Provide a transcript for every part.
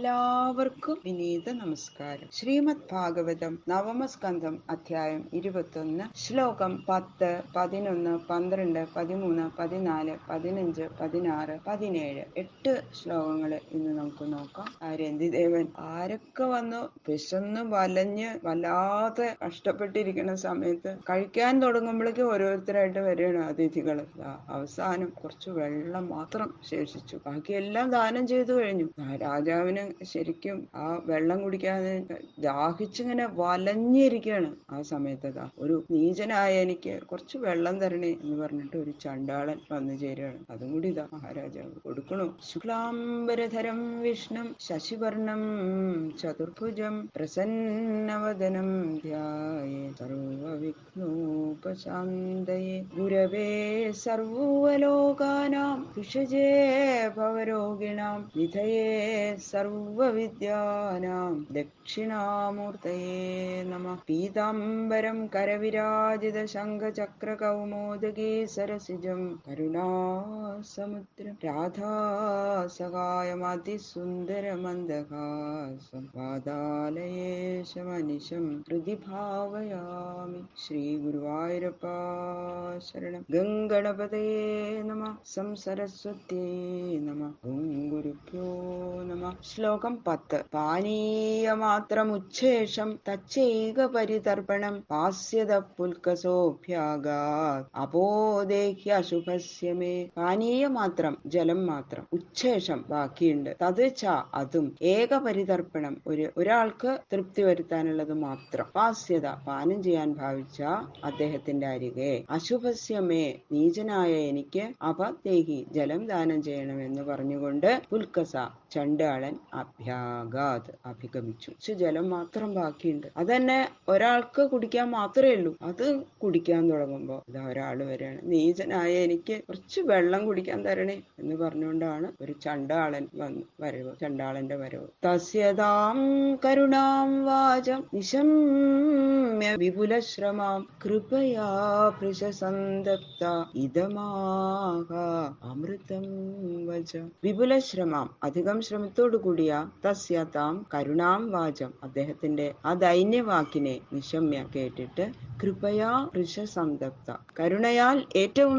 എല്ലാവർക്കും വിനീത നമസ്കാരം. ശ്രീമദ് ഭാഗവതം നവമസ്കന്ധം അധ്യായം 21 ശ്ലോകം 10, 11, 12, 13, 14, 15, 16, 17 8 ശ്ലോകങ്ങൾ ഇന്ന് നമുക്ക് നോക്കാം. രന്തിദേവൻ ആരൊക്കെ വന്നു വിശന്ന് വലഞ്ഞ് വല്ലാതെ കഷ്ടപ്പെട്ടിരിക്കുന്ന സമയത്ത് കഴിക്കാൻ തുടങ്ങുമ്പോഴേക്കും ഓരോരുത്തരായിട്ട് വരികയാണ് അതിഥികള്. അവസാനം കുറച്ച് വെള്ളം മാത്രം ശേഷിച്ചു, ബാക്കിയെല്ലാം ദാനം ചെയ്തു കഴിഞ്ഞു. രാജാവിന് ശരിക്കും ആ വെള്ളം കുടിക്കാതെ ദാഹിച്ചിങ്ങനെ വലഞ്ഞിരിക്കുകയാണ്. ആ സമയത്ത് ഒരു നീചനായ എനിക്ക് കുറച്ച് വെള്ളം തരണേ എന്ന് പറഞ്ഞിട്ട് ഒരു ചണ്ടാളൻ വന്നു ചേരുകയാണ്. അതും കൂടി മഹാരാജാവ് കൊടുക്കണു. ശുക്ലാംബരധരം വിഷ്ണും ശശിവർണം ചതുർഭുജം പ്രസന്നവദനം ധ്യായേ സർവവിഘ്നോപശാന്തയേ ഗുരവേ സർവലോകാനാം ഭിഷജേ ഭവരോഗിണാം നിധയേ സർവവിദ്യാനാം ദക്ഷിണാമൂർത്തയേ നമഃ. പീതാംബരം കരവിരാജിത ശംഖചക്രകൗമോദഗീ സരസിജം കരുണാസമുദ്രം രാധാസഹായമതിസുന്ദരമന്ദഹാസം വാതാലയേശമനിശം ഹൃദി ഭാവയാമി. ശ്രീ ഗുരുവായൂരപ്പ ശരണം. ഗംഗണപതയേ നമഃ. സംസരസ്വത്യേ നമഃ. ഗുരുഭ്യോ നമഃ. ശ്ലോകം 10. പാനീയമാത്രമുച്ഛേഷം തച്ചൈക പരിതർപ്പണം പാസ്യത പുൽക്കസോഭ്യാഗാത് അപോദേഹ്യശുഭസ്യ മേ. പാനീയമാത്രം ജലം മാത്രം, ഉച്ഛേഷം ബാക്കിയുണ്ട്, തത് ച അതും, ഏക പരിതർപ്പണം ഒരാൾക്ക് തൃപ്തി വരുത്താനുള്ളത് മാത്രം, പാസ്യത പാനം ചെയ്യാൻ ഭാവിച്ച അദ്ദേഹത്തിന്റെ അരികെ, അശുഭസ്യമേ നീചനായ എനിക്ക്, അപദേഹി ജലം ദാനം ചെയ്യണമെന്ന് പറഞ്ഞുകൊണ്ട് പുൽക്കസ ചണ്ടാളൻ അഭ്യാഗാത് അഭിഗമിച്ചു. ജലം മാത്രം ബാക്കിയുണ്ട്, അതന്നെ ഒരാൾക്ക് കുടിക്കാൻ മാത്രമേ ഉള്ളൂ. അത് കുടിക്കാൻ തുടങ്ങുമ്പോ ഇതാ ഒരാള് വരെയാണ്, നീചനായ എനിക്ക് കുറച്ച് വെള്ളം കുടിക്കാൻ തരണേ എന്ന് പറഞ്ഞുകൊണ്ടാണ് ഒരു ചണ്ടാളൻ വരവ്, ചണ്ടാളന്റെ വരവ്. തസ്യതാം കരുണാം വാചം നിശമ്യ വിപുലശ്രമാം കൃപയാ ഭൃശസന്തപ്ത ഇദമാഹ അമൃതം വച. വിപുലശ്രമാം അധികം ശ്രമത്തോടു കൂടിയ തസ്യ താം കരുണാം വാചം അദ്ദേഹത്തിന്റെ ആ ദൈന്യവാക്കിനെ നിശമ്യ കേട്ടിട്ട് കൃപയാ ഭൃശസന്തപ്ത കരുണയാൽ ഏറ്റവും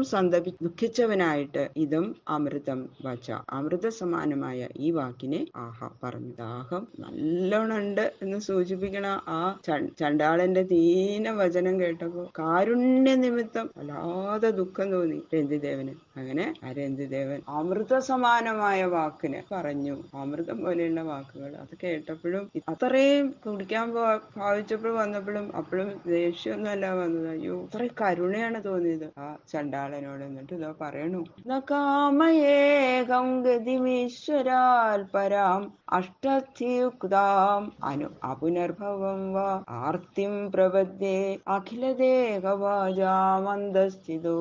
ദുഃഖിച്ചവനായിട്ട് ഇതം അമൃതം വച അമൃത സമാനമായ ഈ വാക്കിനെ ആഹ പറഞ്ഞു. ദാഹം നല്ലോണുണ്ട് എന്ന് സൂചിപ്പിക്കണ ആ ചണ്ടാളന്റെ ദീന വചനം കേട്ടപ്പോ കാരുണ്യ നിമിത്തം വല്ലാതെ ദുഃഖം തോന്നി രന്തിദേവന്. അങ്ങനെ ആ രന്തിദേവൻ അമൃത സമാനമായ വാക്കിന് പറഞ്ഞു. അമൃതം പോലെയുള്ള വാക്കുകൾ അത് കേട്ടപ്പോഴും അത്രയും കുടിക്കാൻ ഭാവിച്ചപ്പോഴും വന്നപ്പോഴും അപ്പോഴും ദേഷ്യമൊന്നും അല്ല വന്നത്. അയ്യോ, അത്രയും കരുണയാണ് തോന്നിയത് ആ ചണ്ടാളനോട്. എന്നിട്ട് ഇതാ പറയണു, കാമയേകം ഗതിമീശ്വരാൽ പരാം അഷ്ടത്യുക്താം അപുനർഭവം വാ ആർത്തിം പ്രപദ്യേ അഖിലദേഹവാചാമന്തസ്ഥിതോ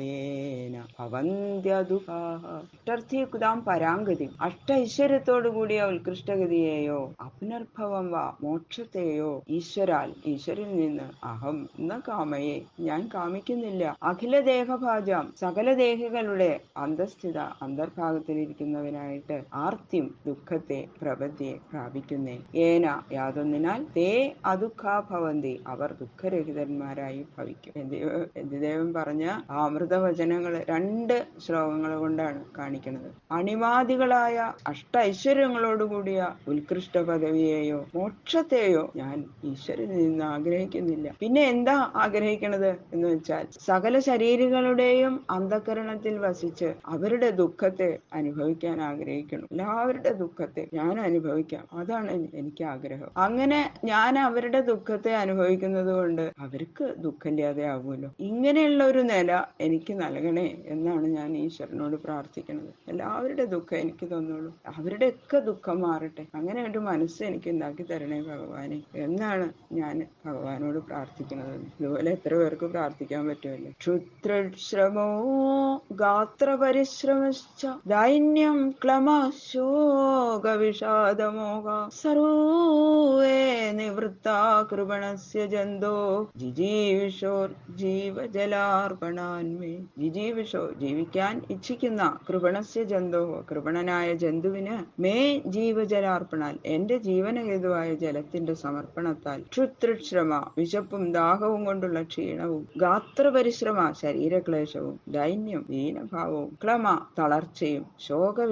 യേന ഭവന്ത്യദുഃഖാഃ. അഷ്ടർത്ഥ്യുക്താം പരാംഗതി, അഷ്ടൈശ്വര്യത്തോടു കൂടിയ ഉത്കൃഷ്ടഗതിയെയോ അപുനർഭവം വാ മോക്ഷത്തെയോ ഈശ്വരിൽ നിന്ന് അഹം ന കാമയെ ഞാൻ കാമിക്കുന്നില്ല. അഖിലദേഹഭാജാം സകല ദേഹികളുടെ അന്തസ്ഥിത അന്തർഭാഗത്തിലിരിക്കുന്നവനായിട്ട് ആർത്തിം ദുഃഖത്തെ പ്രപദ്യെ പ്രാപിക്കുന്നേ ഏന യാതൊന്നിനാൽ തേ അദുഃഖാ ഭവന്തി അവർ ദുഃഖരഹിതന്മാരായി ഭവിക്കും. രന്തിദേവൻ പറഞ്ഞ ആ അമൃതവചനങ്ങൾ 2 ശ്ലോകങ്ങൾ കൊണ്ടാണ് കാണിക്കുന്നത്. അണിമാദികളായ അഷ്ടൈശ്വര്യങ്ങളോടുകൂടിയ ഉത്കൃഷ്ട പദവിയെയോ മോക്ഷത്തെയോ ഞാൻ ഈശ്വരനിൽ നിന്ന് ആഗ്രഹിക്കുന്നില്ല. പിന്നെ എന്താ ആഗ്രഹിക്കണത് എന്ന് വെച്ചാൽ സകല ശരീരങ്ങളുടെയും അന്ധകരണത്തിൽ വസിച്ച് അവരുടെ ദുഃഖത്തെ അനുഭവിക്കാൻ ആഗ്രഹിക്കണം. എല്ലാവരുടെ ദുഃഖത്തെ ഞാൻ അനുഭവിക്കാം, അതാണ് എനിക്ക് ആഗ്രഹം. അങ്ങനെ ഞാൻ അവരുടെ ദുഃഖത്തെ അനുഭവിക്കുന്നത് കൊണ്ട് അവർക്ക് ദുഃഖമില്ലാതെ ആകുമല്ലോ. ഇങ്ങനെയുള്ള ഒരു നില എനിക്ക് നൽകണേ എന്നാണ് ഞാൻ ഈശ്വരനോട് പ്രാർത്ഥിക്കുന്നത്. എല്ലാവരുടെ ദുഃഖം എനിക്ക് തന്നോളൂ, അവരുടെയൊക്കെ ദുഃഖം മാറട്ടെ, അങ്ങനെ ഒരു മനസ്സ് എനിക്ക് ഉണ്ടാക്കി തരണേ ഭഗവാനെ എന്നാണ് ഞാൻ ഭഗവാനോട് പ്രാർത്ഥിക്കുന്നത്. ഇതുപോലെ എത്ര പേർക്ക് പ്രാർത്ഥിക്കാൻ പറ്റുമല്ലോ. ക്ഷുത്രശ്രമോ ഗാത്ര പരിശ്രമശ്ച ദൈന്യം ക്ലമ ശോക വിഷാദമോഹ സർവേ നിവൃത്താ കൃപണസ്യ ജന്തോ ജിജീവിഷോർ ജീവജലാർപ്പണാന്മേ. ജിജീവിഷോ ജീവിക്കാൻ ഇച്ഛിക്കുന്ന കൃപണസ്യ ജന്തോ കൃപണനായ ജന്തുവിന് മേ ജീവജലാർപ്പണാൽ എന്റെ ജീവനഹേതുവായ ജലത്തിന്റെ സമർപ്പണത്താൽ ക്ഷുതൃശ്രമ വിശപ്പും ദാഹവും കൊണ്ടുള്ള ക്ഷീണവും, ഗാത്രപരിശ്രമ ശരീരക്ലേശവും, ദൈന്യം ദീനഭാവവും, ക്ലമ തളർച്ചയും, ശോകം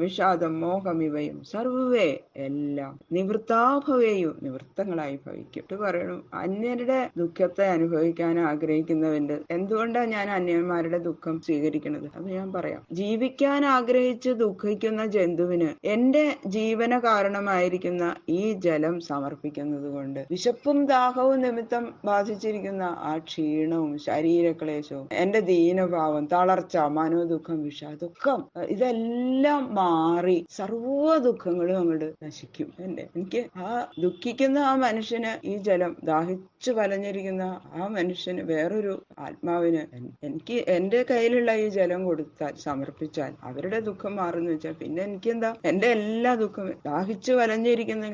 വിഷാദം മോഹം ഇവയും സർവേ എല്ലാം നിവൃത്താഭവേയും നിവൃത്തങ്ങളായി ഭവിക്കും. പറയണു, അന്യരുടെ ദുഃഖത്തെ അനുഭവിക്കാൻ ആഗ്രഹിക്കുന്നവന്റെ എന്തുകൊണ്ടാണ് ഞാൻ അന്യന്മാരുടെ ദുഃഖം സ്വീകരിക്കുന്നത്? അത് ഞാൻ പറയാം. ജീവിക്കാൻ ആഗ്രഹിച്ച് ദുഃഖിക്കുന്ന ജന്തുവിന് എന്റെ ജീവന കാരണമായിരിക്കുന്ന ഈ ജലം സമർപ്പിക്കുന്നത് കൊണ്ട് വിശപ്പും ദാഹവും നിമിത്തം ബാധിച്ചിരിക്കുന്ന ആ ക്ഷീണവും ശരീരക്ലേശവും, എന്റെ ദീനഭാവം, തളർച്ച, മനോദുഃഖം, വിഷാദുഃഖം, ഇതെല്ലാം മാറി സർവ്വ ദുഃഖങ്ങളും അങ്ങോട്ട് നശിക്കും. എനിക്ക് ആ ദുഃഖിക്കുന്ന ആ മനുഷ്യന് ഈ ജലം, ദാഹിച്ചു വലഞ്ഞിരിക്കുന്ന ആ മനുഷ്യന്, വേറൊരു ആത്മാവിന് എനിക്ക് എന്റെ കയ്യിലുള്ള ഈ ജലം കൊടുത്താൽ, സമർപ്പിച്ചാൽ അവരുടെ ദുഃഖം മാറുന്നു വെച്ചാൽ പിന്നെ എനിക്കെന്താ? എന്റെ എല്ലാ ദുഃഖം, ദാഹിച്ചു വലഞ്ഞിരിക്കുന്ന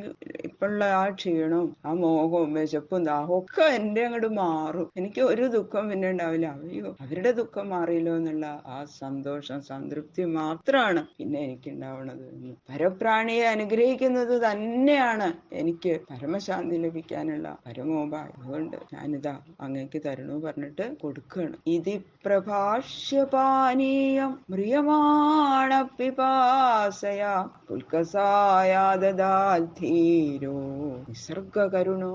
ഇപ്പോഴുള്ള ആ ക്ഷീണവും ആ മോഹവും വിശപ്പും ദാഹവും ഒക്കെ എന്റെ അങ്ങോട്ട് മാറും. എനിക്ക് ഒരു ദുഃഖം പിന്നെ ഉണ്ടാവില്ല. അയ്യോ, അവരുടെ ദുഃഖം മാറിയല്ലോ എന്നുള്ള ആ സന്തോഷം, സംതൃപ്തി മാത്രമാണ് പിന്നെ എനിക്കുണ്ടാവണത്. പരപ്രാണിയെ അനുഗ്രഹിക്കുന്നത് തന്നെയാണ് എനിക്ക് പരമശാന്തി ലഭിക്കാനുള്ള പരമോപായം. അതുകൊണ്ട് ഞാനിതാ അങ്ങേക്ക് തരണു പറഞ്ഞിട്ട് കൊടുക്കുകയാണ്. ഇതി പ്രഭാഷ്യപാനീയം മ്രിയമാണ പിപാസയാ പുൽക്കസായാദാൽ ധീരോ നിസർഗകരുണോ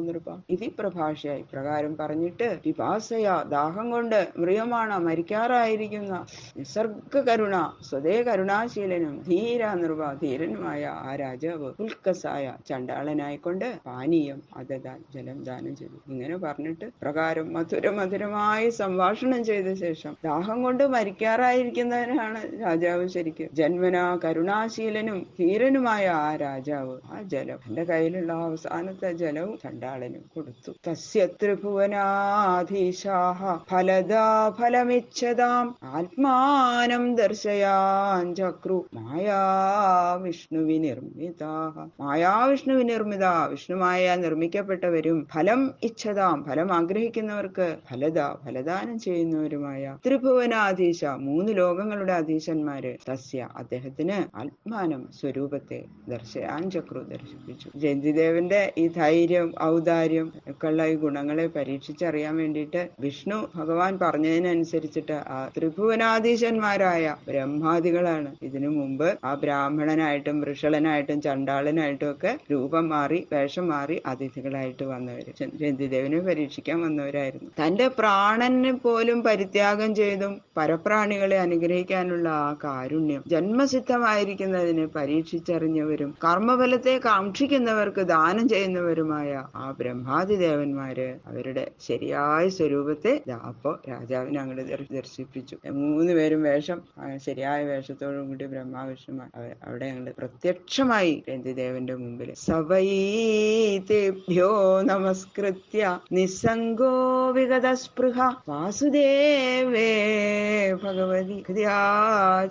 നൃപ. ഇതി പ്രഭാഷ്യ, ഇപ്രകാരം പറഞ്ഞിട്ട്, പിപാസയ ദാഹം കൊണ്ട്, മ്രിയമാണ മരിക്കാറായിരിക്കുന്ന, നിസർഗകരുണ സ്വതേ കരുണാശീലനും, ധീര നൃപ ധീരനുമായ ആ രാജാവ്, ഉൽക്കസായ ചണ്ടാളനായിക്കൊണ്ട്, പാനീയം അതതാൽ ജലം ദാനം ചെയ്തു. ഇങ്ങനെ പറഞ്ഞിട്ട് പ്രകാരം മധുരമായി സംഭാഷണം ചെയ്ത ശേഷം, ദാഹം കൊണ്ട് മരിക്കാറായിരിക്കുന്നവനാണ് രാജാവ് ശരിക്കും. ജന്മനാ കരുണാശീലനും ധീരനുമായ ആ രാജാവ് ആ ജലം, എന്റെ കയ്യിലുള്ള അവസാനത്തെ ജലവും ചണ്ടാളനും കൊടുത്തു. തസ്യ ത്രിഭുവനാധീശാഃ ഫലദാ ഫലമിച്ഛതാം ആത്മാനം ദർശയാൻ ചക്രു മായാവിഷ്ണുവിനിർമ്മിതാഃ. മായാവിഷ്ണുവിനിർമ്മിത, വിഷ്ണുമായ നിർമ്മിക്കപ്പെട്ടവരും ഫലം ഇച്ഛതാം, ഫലം ആഗ്രഹിക്കുന്നവർക്ക് ഫലദാനം ചെയ്യുന്നവരുമായ ത്രിഭുവനാധീശ, 3 ലോകങ്ങളുടെ അധീശന്മാര്, തസ്യ അദ്ദേഹത്തിന് ആത്മാനം സ്വരൂപത്തെ ദർശയാൻ ചക്രു ദർശിപ്പിച്ചു. ജയന്തിദേവന്റെ ഈ ധൈര്യം, ഔദാര്യം ഒക്കെയുള്ള ഈ ഗുണങ്ങളെ പരീക്ഷിച്ചറിയാൻ വേണ്ടിയിട്ട് വിഷ്ണു ഭഗവാൻ പറഞ്ഞതിനനുസരിച്ചിട്ട് ആ ത്രിഭുവനാധീശന്മാരായ ബ്രഹ്മാദികളാണ് ഇതിനു മുമ്പ് ആ ബ്രാഹ്മണനായിട്ടും വൃഷളനായിട്ടും ചണ്ടാളനായിട്ടും ഒക്കെ രൂപം മാറി, വേഷം മാറി അതിഥികളായിട്ട് വന്നവര്, ജയന്തിദേവനെ പരീക്ഷിക്കാൻ വന്നവരായിരുന്നു. തന്റെ പ്രാണന് പോലും പരിത്യാഗം ചെയ്തും പരപ്രാണികളെ അനുഗ്രഹിക്കാനുള്ള ആ കാരുണ്യം, ജന്മസിദ്ധമായിരിക്കുന്നതിന് പരീക്ഷിച്ചറിഞ്ഞവരും കർമ്മഫലത്തെ കാക്ഷിക്കുന്നവർക്ക് ദാനം ചെയ്യുന്നവരുമായ ആ ബ്രഹ്മാദിദേവന്മാര് അവരുടെ ശരിയായ സ്വരൂപത്തെ അപ്പോ രാജാവിനെ അങ്ങോട്ട് ദർശിപ്പിച്ചു. 3 പേരും ശരിയായ വേഷത്തോടും കൂടി ബ്രഹ്മാവിഷ്ണു അവിടെ അങ്ങോട്ട് പ്രത്യക്ഷമായി ജയന്തിദേവന്റെ മുമ്പിൽ. സവൈതേഭ്യോ നമസ്കൃത്യ നിസ്സംഗോ വിഗതസ്പൃഹ വാസുദേവേ ഭഗവതി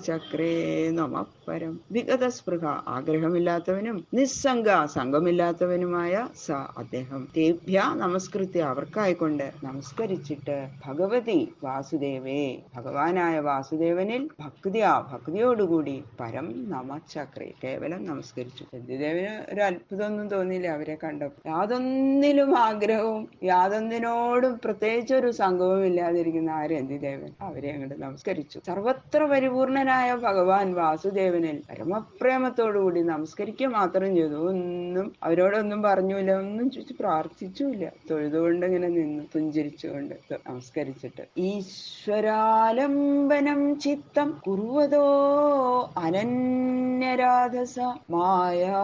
ചക്രേ നമഃ പരം. വിഗതസ്പൃഹ, ആഗ്രഹമില്ലാത്തവനും നിസ്സംഗ, സംഘമില്ലാത്തവനുമായ സ അദ്ദേഹം, തേഭ്യ നമസ്കൃത്യ അവർക്കായിക്കൊണ്ട് നമസ്കരിച്ചിട്ട്, ഭഗവതി വാസുദേവേ ഭഗവാനായ വാസുദേവനിൽ ഭക്തിയോടുകൂടി പരം നമചക്രേ കേവലം നമസ്കരിച്ചു. ജയന്തിദേവന് ഒരു അത്ഭുതമൊന്നും തോന്നിയില്ല അവരെ കണ്ടപ്പോൾ. യാതൊന്നിലും ആഗ്രഹവും യാതൊന്നിനോടും പ്രത്യേകിച്ച് ഒരു സംഘവും ഇല്ലാതിരിക്കുന്ന ആ ജയന്തിദേവൻ അവരെ അങ്ങോട്ട് നമസ്കരിച്ചു. സർവത്ര പരിപൂർണനായ ഭഗവാൻ വാസുദേവനിൽ പരമപ്രേമത്തോടുകൂടി നമസ്കരിക്കുക മാത്രം ചെയ്തു. ഒന്നും അവരോടൊന്നും പറഞ്ഞില്ല, ഒന്നും പ്രാർത്ഥിച്ചുമില്ല. തൊഴുതുകൊണ്ട് ഇങ്ങനെ നിന്നു പുഞ്ചിരിച്ചുകൊണ്ട് നമസ്കരിച്ചിട്ട്, ഈശ്വരാലംബനം ചിത്തം കുർവതോ അനന്യരാധസ മായാ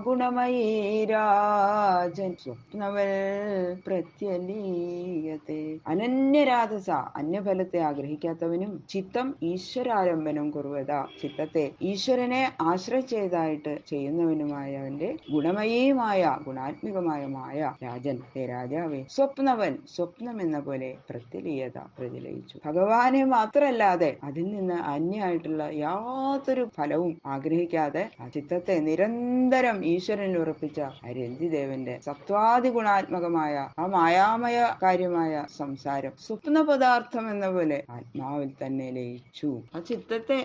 ഗുണമയീ രാജൻ സ്വപ്നവൽ പ്രത്യലീയത്തെ. അനന്യരാധസ, അന്യഫലത്തെ ആഗ്രഹിക്കാത്തവനും, ചിത്തം ഈശ്വരാലംബനം കുർവത, ചിത്തത്തെ ഈശ്വരനെ ആശ്രയിച്ചതായിട്ട് ചെയ്യുന്നവനുമായവന്റെ ഗുണമയീമായ ഗുണാത്മികമായ മായ രാജൻ, ഹേ രാജാവേ, സ്വപ്നവൻ സ്വപ്നം എന്ന പോലെ പ്രത്യലീയത പ്രതിലയിച്ചു. ഭഗവാനെ മാത്രമല്ലാതെ അതിൽ നിന്ന് അന്യായിട്ടുള്ള യാതൊരു ഫലവും ആഗ്രഹിക്കാതെ ആ ചിത്തത്തെ നിരന്തരം ഈശ്വരനിൽ ഉറപ്പിച്ച ആ രന്തിദേവന്റെ സത്വാദി ഗുണാത്മകമായ ആ മായാമയ കാര്യമായ സംസാരം സ്വപ്ന പദാർത്ഥം എന്ന പോലെ ആത്മാവിൽ തന്നെ ലയിച്ചു. ആ ചിത്തത്തെ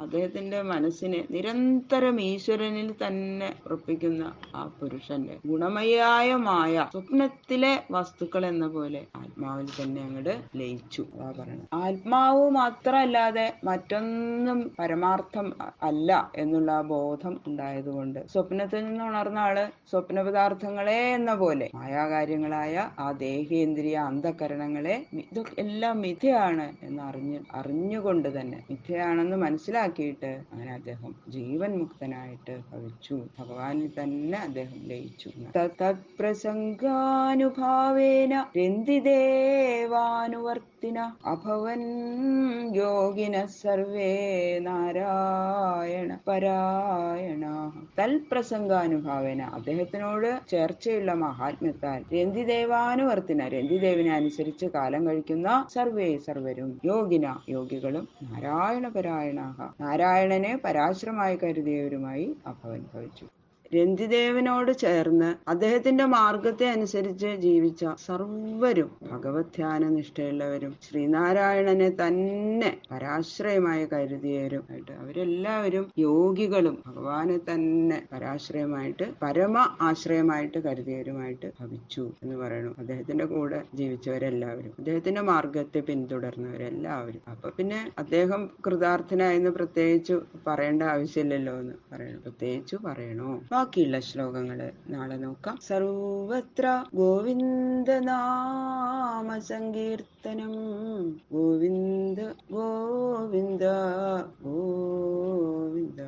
അദ്ദേഹത്തിന്റെ മനസ്സിനെ നിരന്തരം ഈശ്വരനിൽ തന്നെ ഉറപ്പിക്കുന്ന ആ പുരുഷന്റെ ഗുണമയായ മായ സ്വപ്നത്തിലെ വസ്തുക്കൾ എന്ന പോലെ ആത്മാവിൽ തന്നെ അങ്ങോട്ട് ലയിച്ചു. അതാ പറയുന്നത്. ആത്മാവ് മാത്രമല്ലാതെ മറ്റൊന്നും പരമാർത്ഥം അല്ല എന്നുള്ള ബോധം ഉണ്ടായതുകൊണ്ട് സ്വപ്നത്തിൽ നിന്ന് ഉണർന്ന ആള് സ്വപ്ന പദാർത്ഥങ്ങളെ എന്ന പോലെ മായാകാര്യങ്ങളായ ആ ദേഹേന്ദ്രിയ അന്ധകരണങ്ങളെ ഇതൊക്കെ എല്ലാം മിഥ്യയാണ് എന്ന് അറിഞ്ഞുകൊണ്ട് തന്നെ മിഥ്യയാണെന്ന് മനസ്സിലാക്കിയിട്ട് അങ്ങനെ അദ്ദേഹം ജീവൻ മുക്തനായിട്ട് ഭവിച്ചു. ഭഗവാനിൽ തന്നെ അദ്ദേഹം ലയിച്ചു. തത്പ്രസംഗാനുഭാവേന രന്തിദേവാനുവർത്തിന അഭവൻ യോഗിന സർവേ നാരായണ പരായണ. തൽപ്രസംഗാനുഭാവേന അദ്ദേഹത്തിനോട് ചേർച്ചയുള്ള മഹാത്മ്യത്താൽ രന്തിദേവാനുവർത്തിന രന്തിദേവിനെ അനുസരിച്ച് കാലം കഴിക്കുന്ന സർവരും യോഗികളും നാരായണപരായണാഹ നാരായണനെ പരാശ്രമായി കരുതിയവരുമായി അഭവൻ ഭവിച്ചു. രന്തിദേവനോട് ചേർന്ന് അദ്ദേഹത്തിന്റെ മാർഗത്തെ അനുസരിച്ച് ജീവിച്ച സർവരും ഭഗവത് ധ്യാന നിഷ്ഠയുള്ളവരും ശ്രീനാരായണനെ തന്നെ പരാശ്രയമായി കരുതിയവരും ആയിട്ട് അവരെല്ലാവരും യോഗികളും ഭഗവാനെ തന്നെ പരാശ്രയമായിട്ട് പരമ ആശ്രയമായിട്ട് കരുതിയവരുമായിട്ട് ഭവിച്ചു എന്ന് പറയണു. അദ്ദേഹത്തിന്റെ കൂടെ ജീവിച്ചവരെല്ലാവരും അദ്ദേഹത്തിന്റെ മാർഗത്തെ പിന്തുടർന്നവരെല്ലാവരും. അപ്പൊ പിന്നെ അദ്ദേഹം കൃതാർത്ഥനായെന്ന് പ്രത്യേകിച്ച് പറയേണ്ട ആവശ്യമില്ലല്ലോ എന്ന് പറയണു. പ്രത്യേകിച്ച് പറയണോ? ബാക്കിയുള്ള ശ്ലോകങ്ങള് നാളെ നോക്കാം. സർവത്ര ഗോവിന്ദ നാമ സങ്കീർത്തനം. ഗോവിന്ദ ഗോവിന്ദ ഗോവിന്ദ.